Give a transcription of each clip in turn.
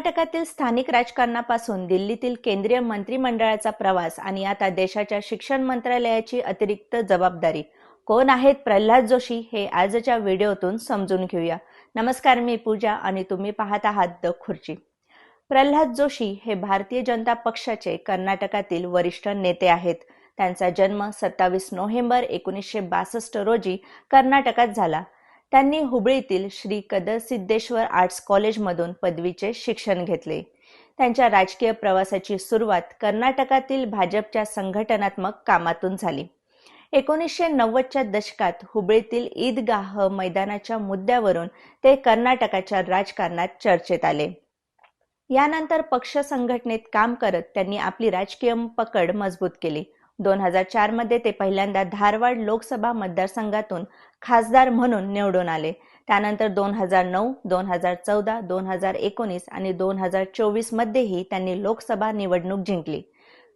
कर्नाटकातील स्थानिक राजकारणापासून दिल्लीतील केंद्रीय मंत्रिमंडळाचा प्रवास आणि आता देशाच्या शिक्षण मंत्रालयाची अतिरिक्त जबाबदारी. कोण आहेत प्रल्हाद जोशी हे आजच्या व्हिडिओतून समजून घेऊया. नमस्कार, मी पूजा आणि तुम्ही पाहत आहात द खुर्ची. प्रल्हाद जोशी हे भारतीय जनता पक्षाचे कर्नाटकातील वरिष्ठ नेते आहेत. त्यांचा जन्म 27 नोव्हेंबर 1962 रोजी कर्नाटकात झाला. त्यांनी हुबळीतील श्री कदसिद्धेश्वर आर्ट्स कॉलेजमधून पदवीचे शिक्षण घेतले. त्यांच्या राजकीय प्रवासाची सुरुवात कर्नाटकातील भाजपच्या संघटनात्मक कामातून झाली. 1990च्या दशकात हुबळीतील ईदगाह मैदानाच्या मुद्द्यावरून ते कर्नाटकाच्या राजकारणात चर्चेत आले. यानंतर पक्ष संघटनेत काम करत त्यांनी आपली राजकीय पकड मजबूत केली. 2004 मध्ये ते पहिल्यांदा धारवाड लोकसभा मतदारसंघातून खासदार म्हणून निवडून आले. त्यानंतर 2009, 2014, 2019 आणि 2024 मध्येही त्यांनी लोकसभा निवडणूक जिंकली.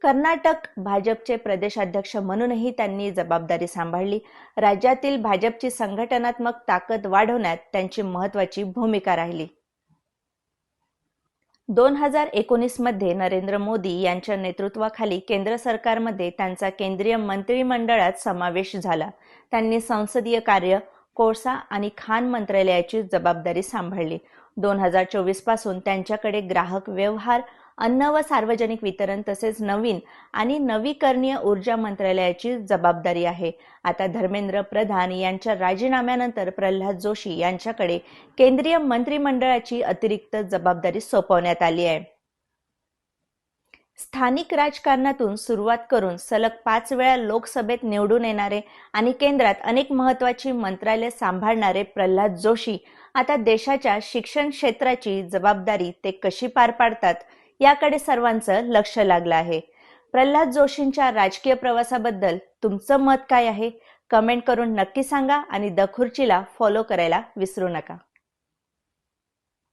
कर्नाटक भाजपचे प्रदेशाध्यक्ष म्हणूनही त्यांनी जबाबदारी सांभाळली. राज्यातील भाजपची संघटनात्मक ताकद वाढवण्यात त्यांची महत्त्वाची भूमिका राहिली. 2019 मध्ये नरेंद्र मोदी यांच्या नेतृत्वाखाली केंद्र सरकारमध्ये त्यांचा केंद्रीय मंत्रिमंडळात समावेश झाला. त्यांनी संसदीय कार्य, कोळसा आणि खाण मंत्रालयाची जबाबदारी सांभाळली. 2024 पासून त्यांच्याकडे ग्राहक व्यवहार, अन्न व सार्वजनिक वितरण तसेच नवीन आणि नवीकरणीय ऊर्जा मंत्रालयाची जबाबदारी आहे. आता धर्मेंद्र प्रधान यांच्या राजीनाम्यानंतर प्रल्हाद जोशी यांच्याकडे केंद्रीय मंत्रिमंडळाची अतिरिक्त जबाबदारी सोपवण्यात आली आहे. स्थानिक राजकारणातून सुरुवात करून सलग 5 वेळा लोकसभेत निवडून येणारे आणि केंद्रात अनेक महत्त्वाची मंत्रालये सांभाळणारे प्रल्हाद जोशी आता देशाच्या शिक्षण क्षेत्राची जबाबदारी ते कशी पार पाडतात याकडे सर्वांचं लक्ष लागलं आहे. प्रल्हाद जोशींच्या राजकीय प्रवासाबद्दल तुमचं मत काय आहे? कमेंट करून नक्की सांगा आणि द खुर्चीला फॉलो करायला विसरू नका.